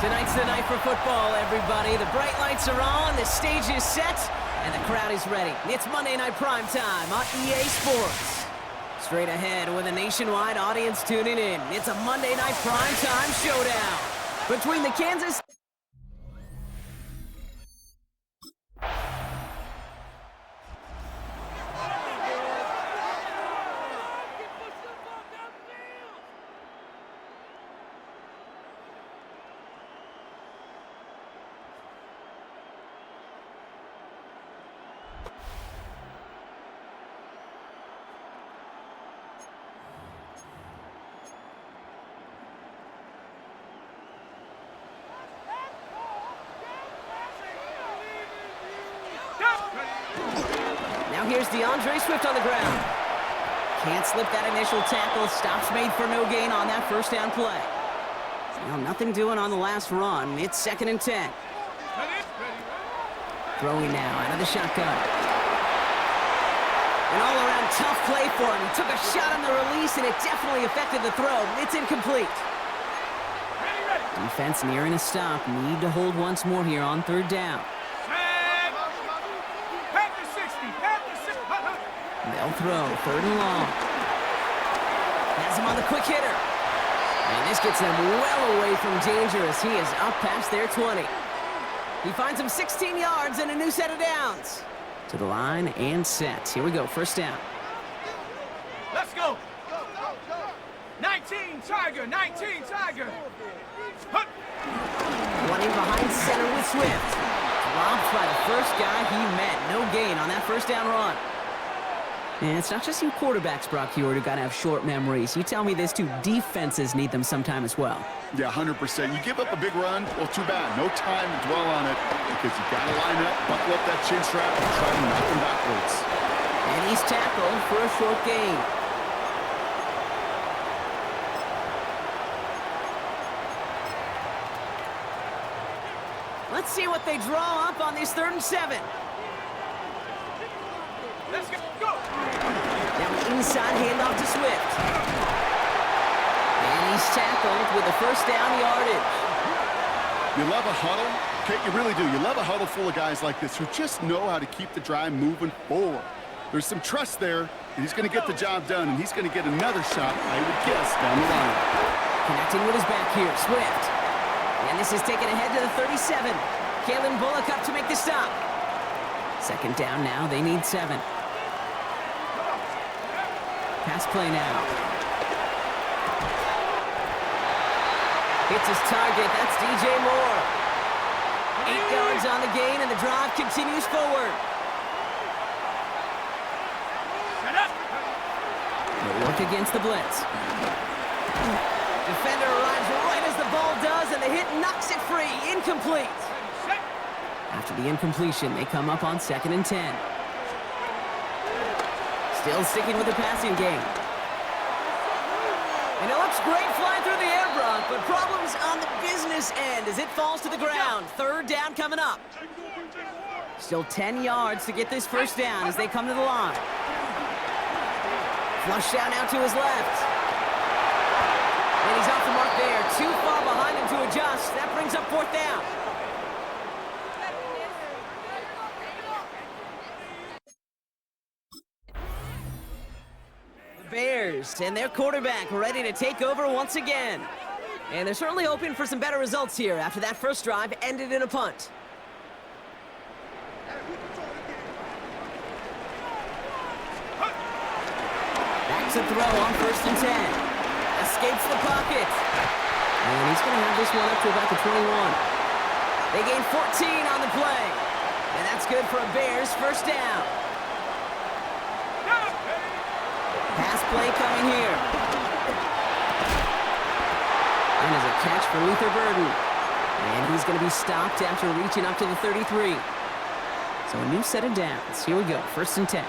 Tonight's the night for football, everybody. The bright lights are on, the stage is set, and the crowd is ready. It's Monday Night Prime Time on EA Sports. Straight ahead with a nationwide audience tuning in. It's a Monday Night Prime Time showdown between the Kansas... Now here's DeAndre Swift on the ground. Can't slip that initial tackle. Stops made for no gain on that first down play. Well, nothing doing on the last run. It's 2nd and 10. Throwing now out of the shotgun. An all-around tough play for him. He took a shot on the release, and it definitely affected the throw. It's incomplete. Defense nearing a stop. Need to hold once more here on 3rd down. They'll throw 3rd and long. Has him on the quick hitter. And this gets them well away from danger as he is up past their 20. He finds him 16 yards and a new set of downs. To the line and set. Here we go, 1st down. Let's go. 19 Tiger, 19 Tiger. Running behind center with Swift. Dropped by the first guy he met. No gain on that 1st down run. And it's not just you quarterbacks, Brock Heward, who got to have short memories. You tell me this too, defenses need them sometime as well. Yeah, 100%. You give up a big run, well, too bad. No time to dwell on it because you got to line up, buckle up that chin strap, and try to knock them backwards. And he's tackled for a short gain. Let's see what they draw up on this 3rd and 7. Let's go. Now inside handoff to Swift. And he's tackled with the 1st down yardage. You love a huddle? Okay, you really do. You love a huddle full of guys like this who just know how to keep the drive moving forward. There's some trust there, and he's going to get the job done, and he's going to get another shot, I would guess, down the line. Connecting with his back here, Swift. And this is taken ahead to the 37. Kalen Bullock up to make the stop. 2nd down now, they need 7. Pass play now. Hits his target, that's DJ Moore. 8 yards on the gain, and the drive continues forward. They work against the blitz. Defender arrives right as the ball does, and the hit knocks it free. Incomplete. After the incompletion, they come up on 2nd and 10. Still sticking with the passing game. And it looks great flying through the air, Brock, but problems on the business end as it falls to the ground. 3rd down coming up. Still 10 yards to get this 1st down as they come to the line. Flush down out to his left. And he's off the mark there. Too far behind him to adjust. That brings up 4th down. Bears and their quarterback ready to take over once again. And they're certainly hoping for some better results here after that first drive ended in a punt. Back to throw on 1st and 10. Escapes the pocket. And he's going to have this one up to about the 21. They gain 14 on the play. And that's good for a Bears 1st down. Pass play coming here. And as a catch for Luther Burden. And he's going to be stopped after reaching up to the 33. So a new set of downs. Here we go, 1st and 10.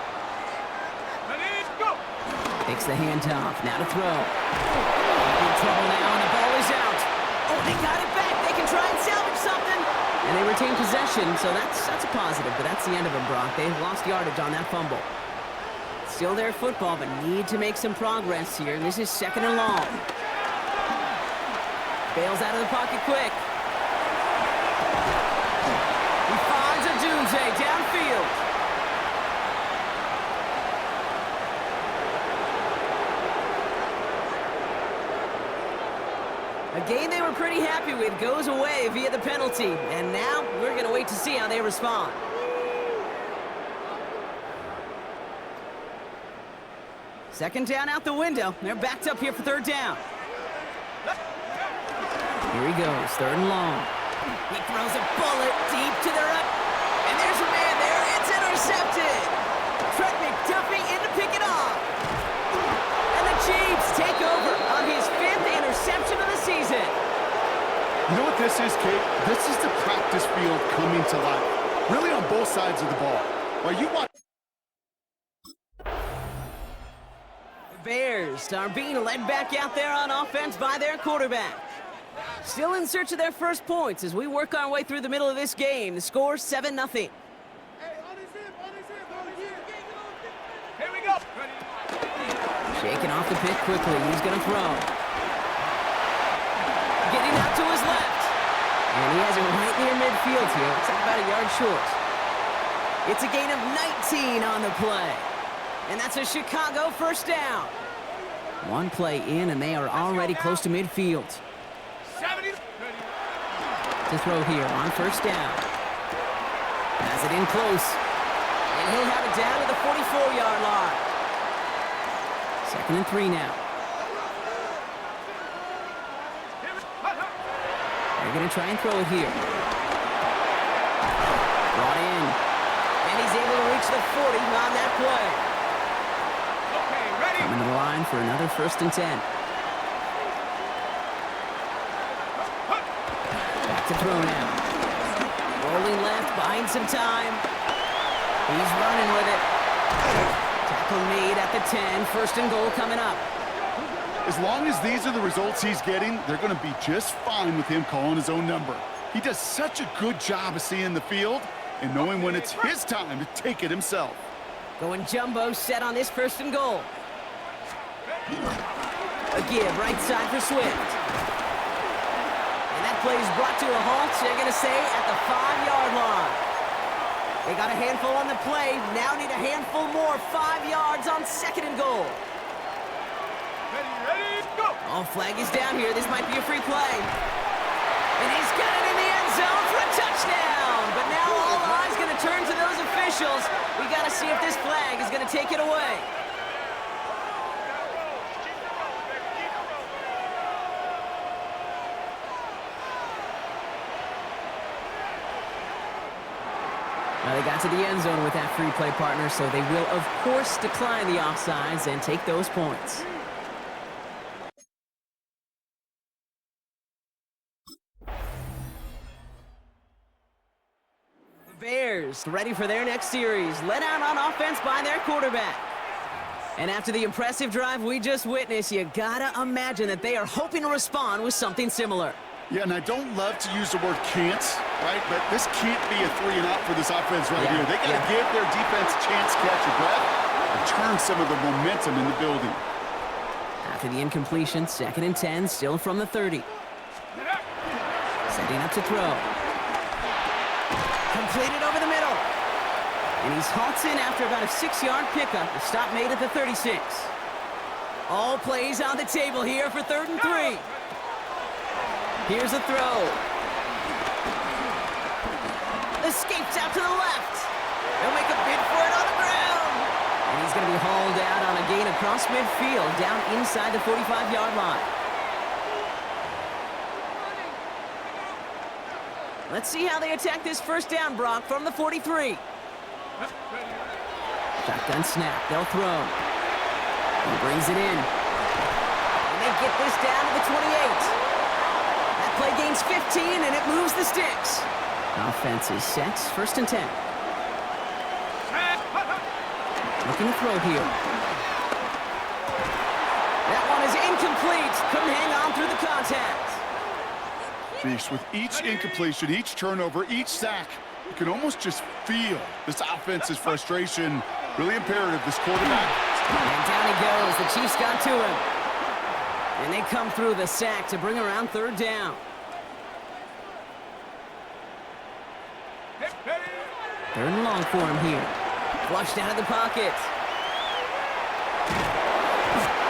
Takes the handoff, now to throw. In trouble now, and the ball is out. Oh, they got it back. They can try and salvage something. And they retain possession, so that's a positive, but that's the end of it, Brock. They lost yardage on that fumble. Still their football, but need to make some progress here. This is 2nd and long. Bails out of the pocket quick. A game they were pretty happy with goes away via the penalty. And now we're going to wait to see how they respond. Second down out the window. They're backed up here for third down. Here he goes, third and long. He throws a bullet deep to the right. And there's a man there. It's intercepted. Trent McDuffie in to pick it off. And the Chiefs take over on his 5th interception of the season. You know what this is, Kate? This is the practice field coming to life. Really on both sides of the ball. While you watch... The Bears are being led back out there on offense by their quarterback. Still in search of their first points as we work our way through the middle of this game. The score 7-0. Here we go. Shaking off the pick quickly. He's going to throw. Getting out to his left. And he has it right near midfield here. It's like about a yard short. It's a gain of 19 on the play. And that's a Chicago first down. One play in, and they are already close to midfield. 70. To throw here on first down. Has it in close. And he'll have it down to the 44-yard line. 2nd and 3 now. They're going to try and throw it here. Brought in. And he's able to reach the 40 on that play. Okay, ready. Coming to the line for another 1st and 10. To throw now. Rolling left, buying some time. He's running with it. Tackle made at the 10. 1st and goal coming up. As long as these are the results he's getting, they're going to be just fine with him calling his own number. He does such a good job of seeing the field and knowing when it's his time to take it himself. Going jumbo set on this 1st and goal. A give right side for Swift. Play is brought to a halt, so they're going to say at the 5-yard line. They got a handful on the play, now need a handful more. 5 yards on 2nd and goal. Ready, go! Oh, flag is down here. This might be a free play. And he's got it in the end zone for a touchdown. But now all eyes going to turn to those officials. We got to see if this flag is going to take it away. They got to the end zone with that free play, partner, so they will, of course, decline the offsides and take those points. The Bears ready for their next series, led out on offense by their quarterback. And after the impressive drive we just witnessed, you gotta imagine that they are hoping to respond with something similar. Yeah, and I don't love to use the word can't, right? But this can't be a 3 and out for this offense right here. They got to give their defense a chance to catch your breath and turn some of the momentum in the building. After the incompletion, 2nd and 10, still from the 30. Setting up to throw. Completed over the middle. And he's halts in after about a 6-yard pickup. The stop made at the 36. All plays on the table here for 3rd and 3. Here's a throw. Escapes out to the left. They'll make a bid for it on the ground. And he's going to be hauled out on a gain across midfield, down inside the 45-yard line. Let's see how they attack this 1st down, Brock, from the 43. Shotgun snap. They'll throw. He brings it in. And they get this down to the 28. Play gains 15, and it moves the sticks. Offense is set. 1st and 10. Looking to throw here. That one is incomplete. Couldn't hang on through the contact. Beast, with each incompletion, each turnover, each sack, you can almost just feel this offense's frustration. Really imperative, this quarterback. And down he goes. The Chiefs got to him. And they come through the sack to bring around 3rd down. 3rd and long for him here. Flushed out of the pocket.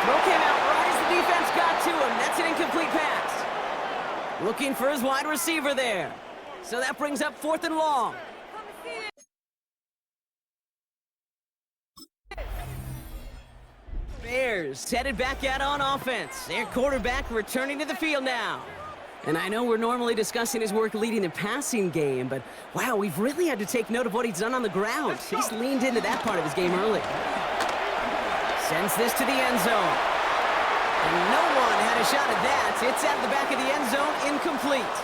Throw came out right as the defense got to him. That's an incomplete pass. Looking for his wide receiver there. So that brings up 4th and long. Bears headed back out on offense. Their quarterback returning to the field now. And I know we're normally discussing his work leading the passing game, but wow, we've really had to take note of what he's done on the ground. He's leaned into that part of his game early. Sends this to the end zone. And no one had a shot at that. It's out of the back of the end zone, incomplete.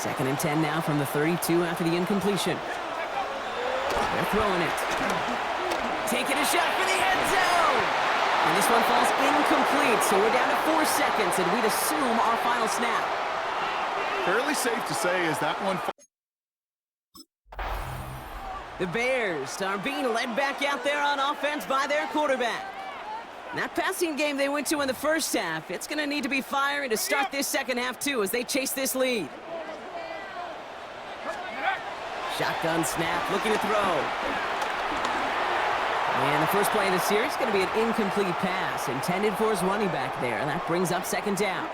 2nd and 10 now from the 32 after the incompletion. They're throwing it. Taking a shot for the end zone. And this one falls incomplete, so we're down to 4 seconds, and we'd assume our final snap. Fairly safe to say is that one. The Bears are being led back out there on offense by their quarterback. That passing game they went to in the first half, it's going to need to be firing to start this second half, too, as they chase this lead. Shotgun snap, looking to throw. And the first play of the series is going to be an incomplete pass, intended for his running back there. And that brings up 2nd down.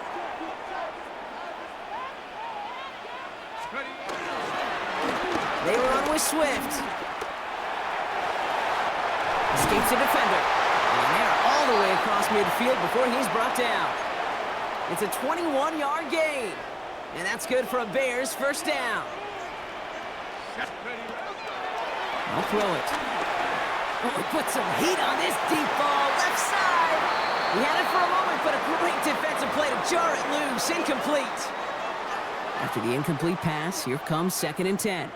They run with Swift. Escapes a defender. And they're all the way across midfield before he's brought down. It's a 21-yard gain. And that's good for a Bears first down. I'll throw it. Oh, he put some heat on this deep ball, left side. He had it for a moment, but a great defensive play to jar it loose, incomplete. After the incomplete pass, here comes 2nd and 10.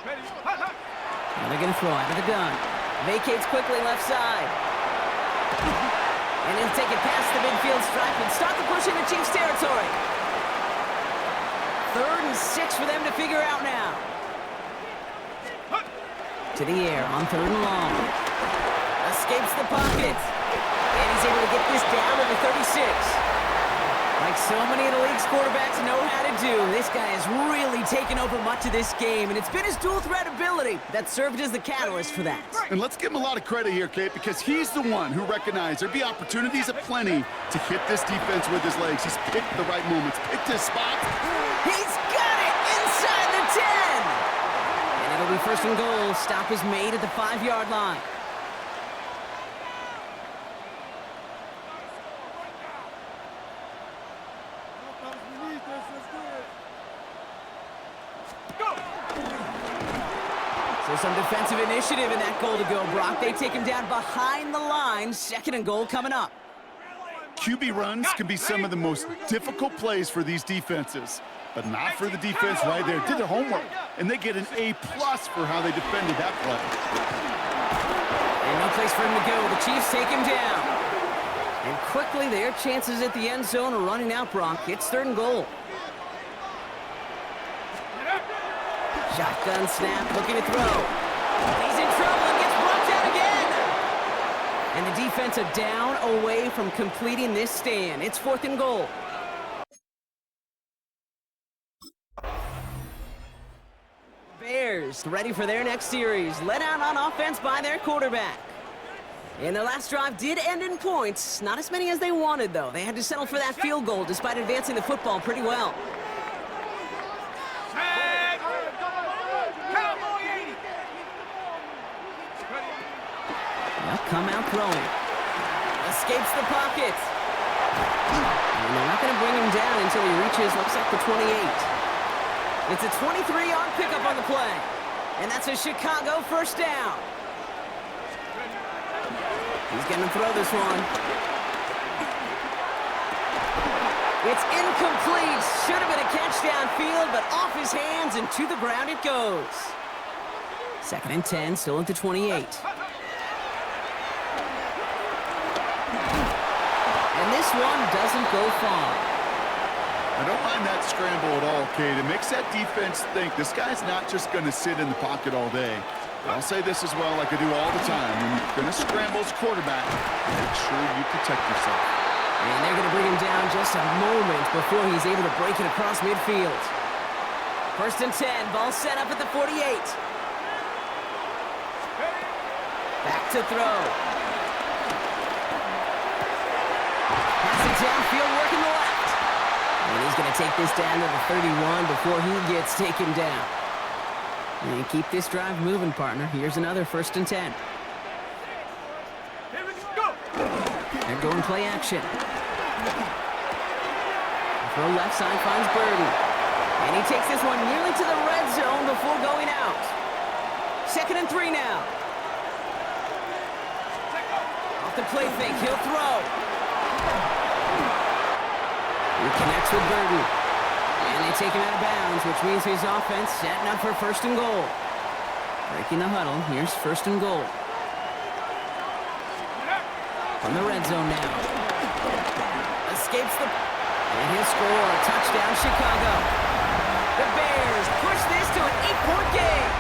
Now they're going to throw out of the gun. Vacates quickly left side. And he'll take it past the midfield stripe and start the push into Chiefs territory. 3rd and 6 for them to figure out now. To the air on 3rd and long. Escapes the pocket. And he's able to get this down to the 36. Like so many of the league's quarterbacks know how to do, this guy has really taken over much of this game, and it's been his dual threat ability that served as the catalyst for that. And let's give him a lot of credit here, Kate, because he's the one who recognized there'd be opportunities aplenty to hit this defense with his legs. He's picked the right moments, picked his spot. He's got it inside the 10. And it'll be 1st and goal. Stop is made at the 5-yard line. So some defensive initiative in that goal to go, Brock. They take him down behind the line. 2nd and goal coming up. QB runs can be some of the most difficult plays for these defenses, but not for the defense right there. Did their homework, and they get an A+ for how they defended that play. And no place for him to go. The Chiefs take him down. And quickly, their chances at the end zone are running out, Brock. It's 3rd and goal. Shotgun snap, looking to throw. He's in trouble and gets brought down again. And the defense are down away from completing this stand. It's 4th and goal. Bears ready for their next series. Let out on offense by their quarterback. And their last drive did end in points. Not as many as they wanted, though. They had to settle for that field goal despite advancing the football pretty well. Come out throwing. Escapes the pocket. And they're not going to bring him down until he reaches, looks like the 28. It's a 23-yard pickup on the play. And that's a Chicago first down. He's going to throw this one. It's incomplete. Should have been a catch downfield, but off his hands and to the ground it goes. 2nd and 10, still at the 28. And this one doesn't go far. I don't mind that scramble at all, Kate. It makes that defense think this guy's not just going to sit in the pocket all day. I'll say this as well, like I do all the time. When you're going to scramble as quarterback, make sure you protect yourself. And they're going to bring him down just a moment before he's able to break it across midfield. 1st and 10, ball set up at the 48. Back to throw. Passing downfield, working the left. And he's he's going to take this down to the 31 before he gets taken down. And keep this drive moving, partner. Here's another 1st and 10. Here we go. They're going play action. Throw left side finds Burden. And he takes this one nearly to the red zone before going out. 2nd and 3 now. Off the play fake, he'll throw. He connects with Burden. And they take him out of bounds, which means his offense setting up for 1st and goal. Breaking the huddle, here's 1st and goal. From the red zone now. Escapes the... And he'll score. Touchdown, Chicago. The Bears push this to an 8-point game.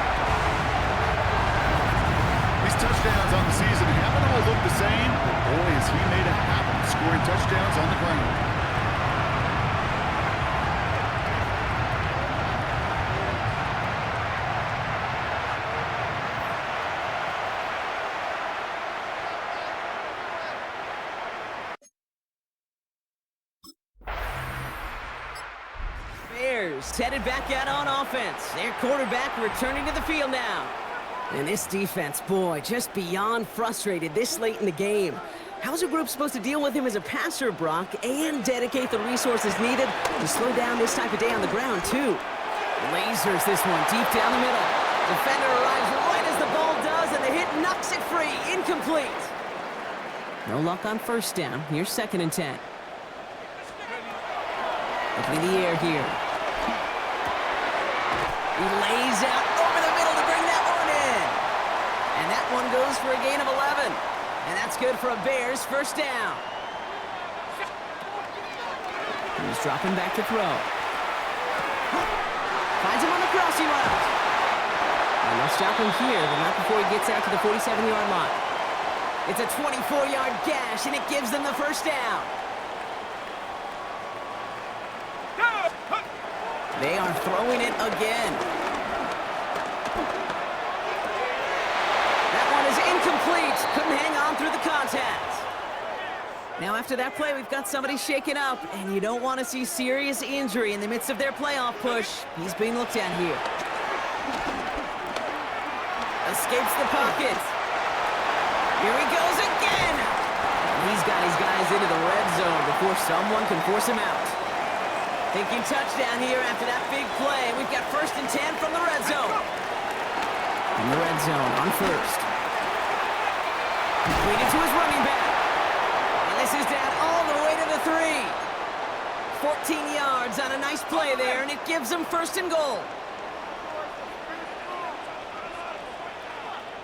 These touchdowns on the season haven't all looked the same, but boy, has he made it happen, scoring touchdowns on the ground. Headed back out on offense. Their quarterback returning to the field now. And this defense, boy, just beyond frustrated this late in the game. How's a group supposed to deal with him as a passer, Brock, and dedicate the resources needed to slow down this type of day on the ground, too? Lasers this one deep down the middle. Defender arrives right as the ball does, and the hit knocks it free. Incomplete. No luck on 1st down. Here's 2nd and 10. Opening the air here. He lays out over the middle to bring that one in. And that one goes for a gain of 11. And that's good for a Bears 1st down. He's dropping back to throw. Finds him on the crossing route. And they'll stop him here, but not before he gets out to the 47-yard line. It's a 24-yard gash, and it gives them the 1st down. They are throwing it again. That one is incomplete. Couldn't hang on through the contact. Now after that play, we've got somebody shaken up, and you don't want to see serious injury in the midst of their playoff push. He's being looked at here. Escapes the pocket. Here he goes again. And he's got his guys into the red zone before someone can force him out. Thinking touchdown here after that big play. We've got 1st and 10 from the red zone. In the red zone on 1st. Completed to his running back. And this is down all the way to the 3. 14 yards on a nice play there, and it gives them 1st and goal.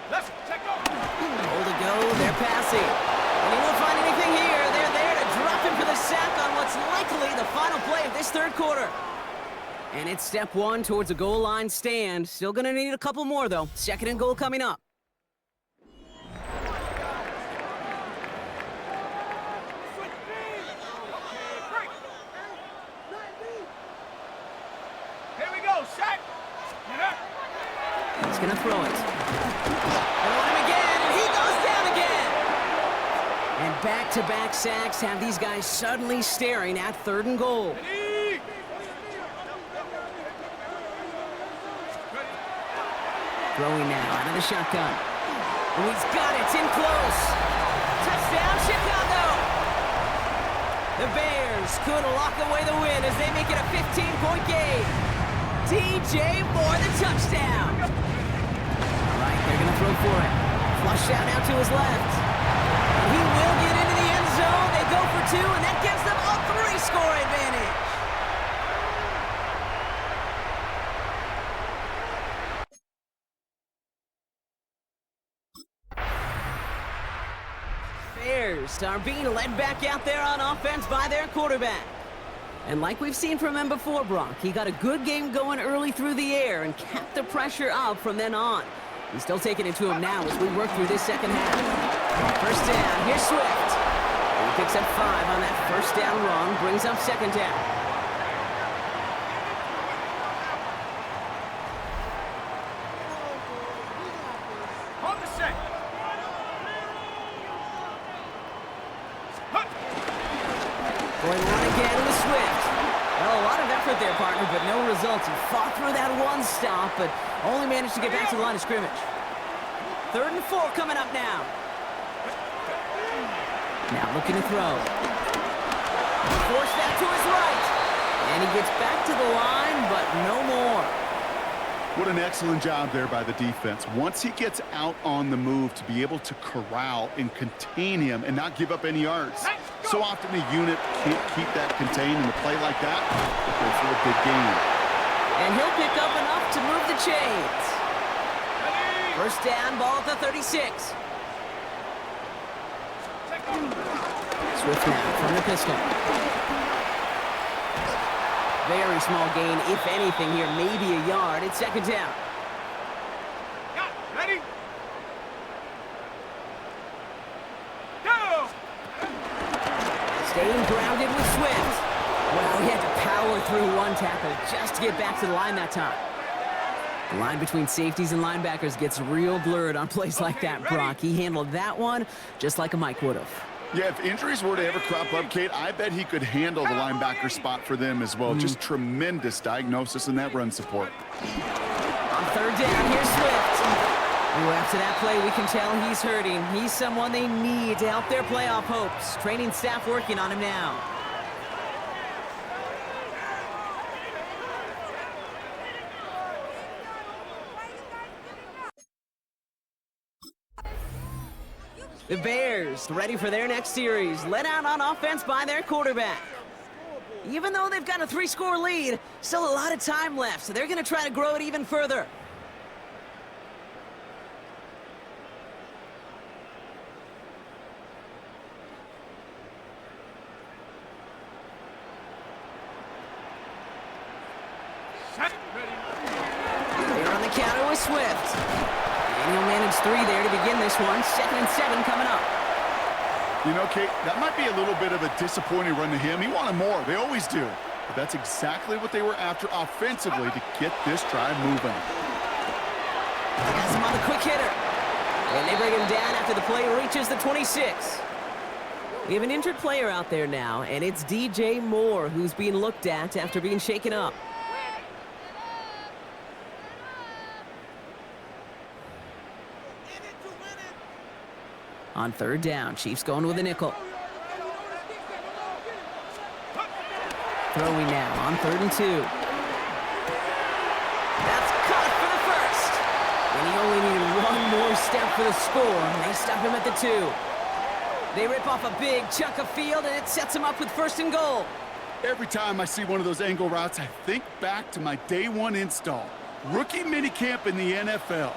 Goal to go, they're passing. And he won't find anything here. They're there to drop him for the sack on what's likely the final play of this 3rd quarter. And it's step 1 towards a goal line stand. Still gonna need a couple more, though. 2nd and goal coming up. Here we go, set. He's gonna throw it. And on him again, and he goes down again. And back-to-back sacks have these guys suddenly staring at 3rd and goal. Throwing now out of the shotgun. And he's got it. It's in close. Touchdown, Chicago! The Bears could lock away the win as they make it a 15-point game. DJ Moore, the touchdown. All right, they're going to throw for it. Flush out now to his left. And he will get into the end zone. They go for 2, and that gives them a 3-score advantage. Bears are being led back out there on offense by their quarterback. And like we've seen from him before, Brock, he got a good game going early through the air and kept the pressure up from then on. He's still taking it to him now as we work through this 2nd half. 1st down, here's Swift. And he picks up 5 on that 1st down run, brings up 2nd down. On the set. Going on again with Swift. Well, a partner, but no results. He fought through that one stop, but only managed to get back to the line of scrimmage. 3rd and 4 coming up now. Now looking to throw. Force that to his right. And he gets back to the line, but no more. What an excellent job there by the defense. Once he gets out on the move, to be able to corral and contain him and not give up any yards. So often the unit can't keep that contained in a play like that. Go for a big gain. And he'll pick up enough to move the chains. 1st down, ball at the 36. Swift now from the pistol. Very small gain, if anything here, maybe a yard. It's 2nd down. Got ready? Go! Staying grounded with Swift. Well, he had to power through one tackle just to get back to the line that time. The line between safeties and linebackers gets real blurred on plays like that, Brock. He handled that one just like a Mike would have. Yeah, if injuries were to ever crop up, Kate, I bet he could handle the linebacker spot for them as well. Just tremendous diagnosis in that run support. On 3rd down, here's Swift. Ooh, after that play, we can tell he's hurting. He's someone they need to help their playoff hopes. Training staff working on him now. The Bears, ready for their next series, led out on offense by their quarterback. Even though they've got a 3-score lead, still a lot of time left, so they're going to try to grow it even further. Set. Ready? They're on the counter with Swift. And he'll manage 3 there to begin this one. 2nd and 7 coming up. You know, Kate, that might be a little bit of a disappointing run to him. He wanted more. They always do. But that's exactly what they were after offensively to get this drive moving. Has him on the quick hitter. And they bring him down after the play reaches the 26. We have an injured player out there now, and it's DJ Moore who's being looked at after being shaken up. On 3rd down, Chiefs going with a nickel. Throwing now on 3rd and 2. That's caught for the 1st. And he only needed one more step for the score, and they stop him at the 2. They rip off a big chunk of field, and it sets him up with 1st and goal. Every time I see one of those angle routes, I think back to my day 1 install. Rookie minicamp in the NFL.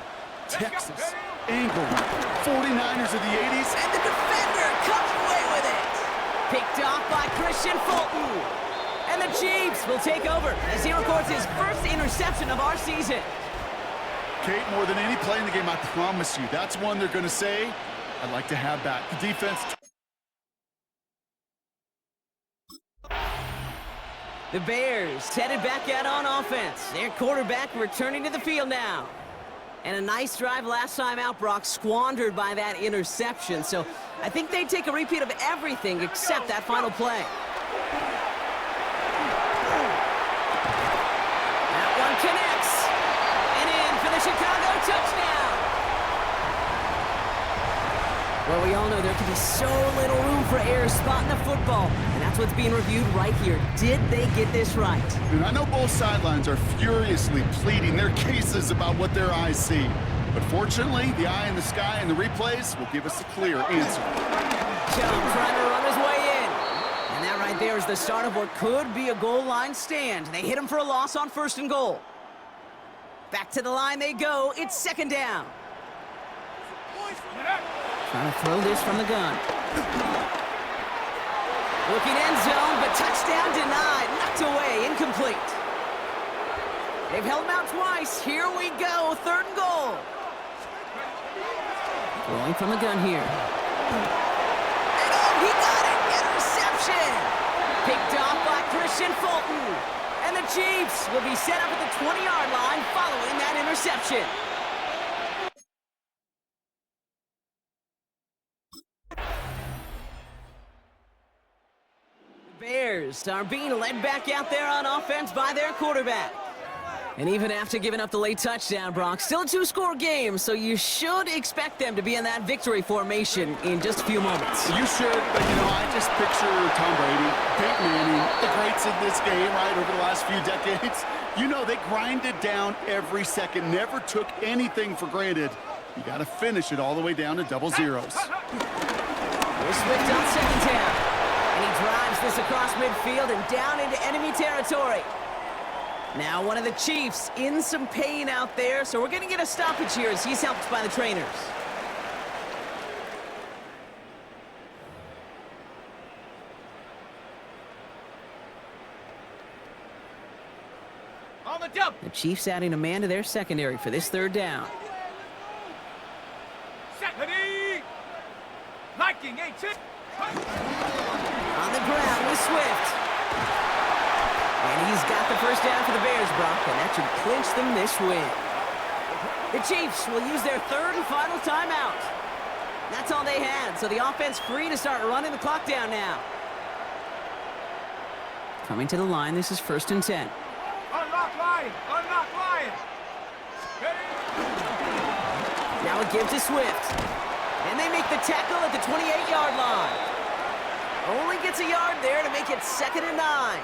Texas. Angle route. 49ers of the 80s. And the defender comes away with it. Picked off by Christian Fulton. And the Chiefs will take over as he records his 1st interception of our season. Kate, more than any play in the game, I promise you, that's one they're going to say, I'd like to have back. The defense. The Bears headed back out on offense. Their quarterback returning to the field now. And a nice drive last time out, Brock, squandered by that interception. So I think they take a repeat of everything except that final play. That one connects. And in for the Chicago touchdown. Well, we all know there can be so little room for error spotting the football. And that's what's being reviewed right here. Did they get this right? And I know both sidelines are furiously pleading their cases about what their eyes see. But fortunately, the eye in the sky and the replays will give us a clear answer. Jones trying to run his way in. And that right there is the start of what could be a goal line stand. They hit him for a loss on 1st and goal. Back to the line they go. It's 2nd down. Trying to throw this from the gun. Looking end zone, but touchdown denied. Knocked away, incomplete. They've held him out twice. Here we go, 3rd and goal. Throwing from the gun here. And oh, he got it! Interception! Picked off by Christian Fulton. And the Chiefs will be set up at the 20-yard line following that interception. Bears are being led back out there on offense by their quarterback. And even after giving up the late touchdown, Brock, still a two-score game, so you should expect them to be in that victory formation in just a few moments. You should, but, you know, I just picture Tom Brady, Peyton Manning, the greats in this game, right, over the last few decades. You know, they grinded down every second, never took anything for granted. You got to finish it all the way down to double zeros. Here's Swift on second down. And he drives this across midfield and down into enemy territory. Now one of the Chiefs in some pain out there, so we're going to get a stoppage here as he's helped by the trainers. On the jump. The Chiefs adding a man to their secondary for this third down. Set. Ready. Liking 18. On the ground with Swift. And he's got the first down for the Bears, Brock, and that should clinch them this win. The Chiefs will use their third and final timeout. That's all they had, so the offense free to start running the clock down now. Coming to the line, this is 1st and 10. Unlock line. Unlock line. Ready. Now a give to Swift. And they make the tackle at the 28-yard line. Only gets a yard there to make it 2nd and 9.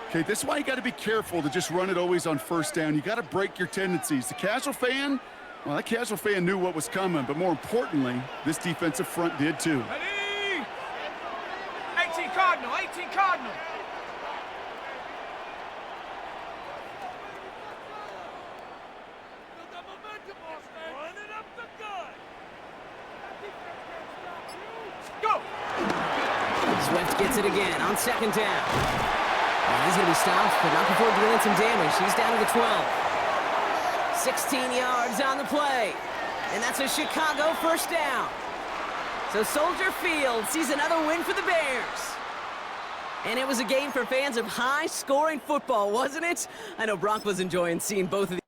Okay, this is why you got to be careful to just run it always on first down. You got to break your tendencies. The casual fan, well, that casual fan knew what was coming, but more importantly, this defensive front did too. Ready. 18 Cardinal. 18 Cardinal. Go. Swift gets it again on 2nd down. And he's going to be stopped, but not before dealing some damage. He's down to the 12. 16 yards on the play. And that's a Chicago first down. So Soldier Field sees another win for the Bears. And it was a game for fans of high-scoring football, wasn't it? I know Brock was enjoying seeing both of these.